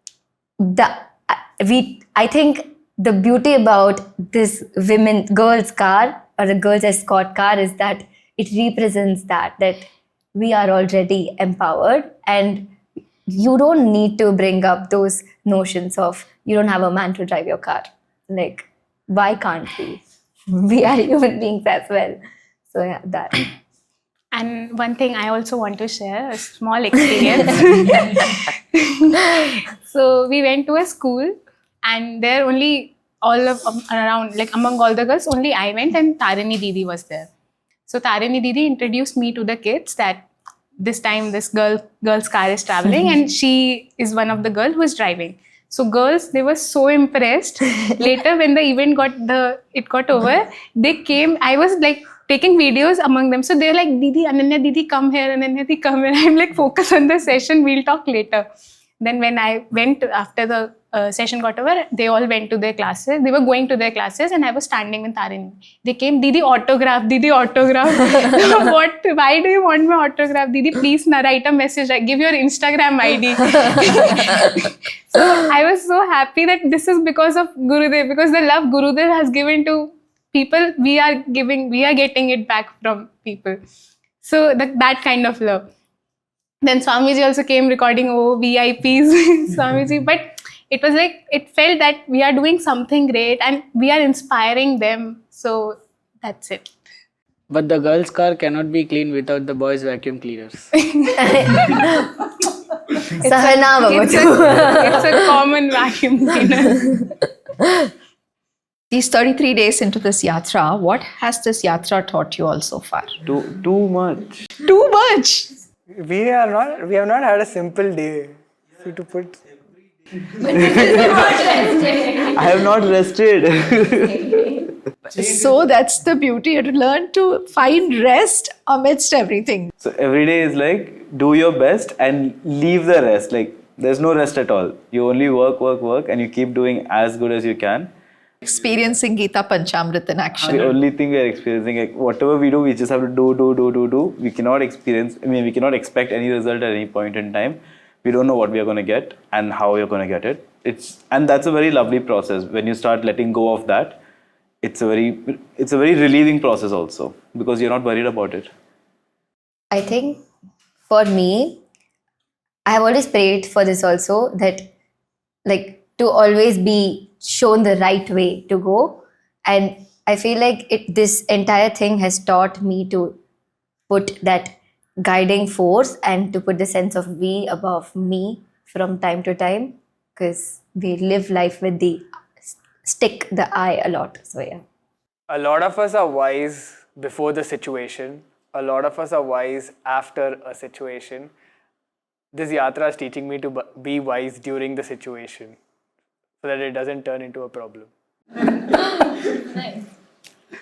I think the beauty about this girls' car, or the girls' escort car, is that it represents that we are already empowered, and you don't need to bring up those notions of you don't have a man to drive your car. Like, why can't we? We are human beings as well. So yeah, that. And one thing I also want to share, a small experience. So we went to a school, and there only around, like among all the girls, only I went, and Tarini Didi was there. So Tarini Didi introduced me to the kids that this time this girl's car is traveling, and she is one of the girls who is driving. So girls, they were so impressed. Later, when the event got over, they came. I was like taking videos among them. So they're like, Didi, Ananya Didi, come here. Ananya Didi, come here. I'm like, focus on the session. We'll talk later. Then when I went, after the session got over, they all went to their classes. They were going to their classes, and I was standing with Tarini. They came, Didi, autograph. Didi, autograph. What? Why do you want my autograph? Didi, please write a message. Give your Instagram ID. So I was so happy that this is because of Gurudev, because the love Gurudev has given to people, we are getting it back from people. So that kind of love. Then Swamiji also came recording VIPs, Swamiji. But it was like, it felt that we are doing something great and we are inspiring them. So that's it. But the girls' car cannot be cleaned without the boys' vacuum cleaners. It's a common vacuum cleaner. These 33 days into this yatra, what has this yatra taught you all so far? Too much. Too much! We have not had a simple day. So to put I have not rested. So that's the beauty. You have to learn to find rest amidst everything. So every day is like, do your best and leave the rest. Like, there's no rest at all. You only work, and you keep doing as good as you can. Experiencing Gita Panchamrit in action. The only thing we are experiencing, like, whatever we do, we just have to do. We cannot we cannot expect any result at any point in time. We don't know what we are going to get and how we are going to get it. And that's a very lovely process. When you start letting go of that, it's a very relieving process also, because you're not worried about it. I think for me, I have always prayed for this also, that like to always be shown the right way to go. And I feel like this entire thing has taught me to put that guiding force and to put the sense of we above me from time to time, because we live life with the I a lot. So yeah. a lot of us are wise before the situation. A lot of us are wise after a situation. This yatra is teaching me to be wise during the situation, so that it doesn't turn into a problem. Nice.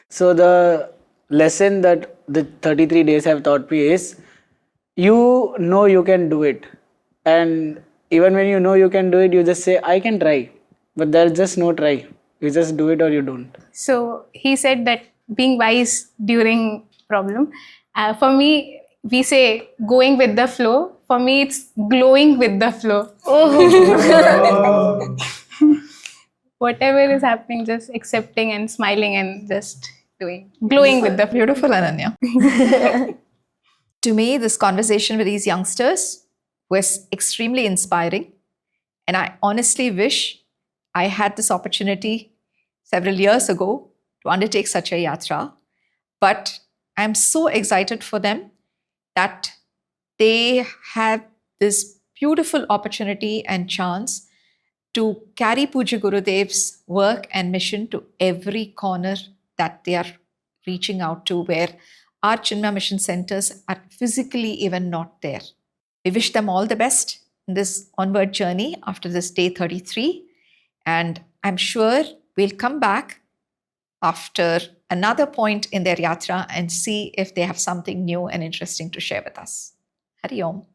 So the lesson that the 33 days have taught me is, you know you can do it. And even when you know you can do it, you just say, I can try. But there's just no try. You just do it or you don't. So he said that being wise during problem. For me, we say going with the flow. For me, it's glowing with the flow. Whatever is happening, just accepting and smiling and just doing. Glowing with the flow. Beautiful, Ananya. To me, this conversation with these youngsters was extremely inspiring. And I honestly wish I had this opportunity several years ago to undertake such a yatra. But I'm so excited for them that they have this beautiful opportunity and chance to carry Pujya Gurudev's work and mission to every corner that they are reaching out to, where our Chinmaya Mission centers are physically even not there. We wish them all the best in this onward journey after this day 33. And I'm sure we'll come back after another point in their yatra and see if they have something new and interesting to share with us. Hari Om.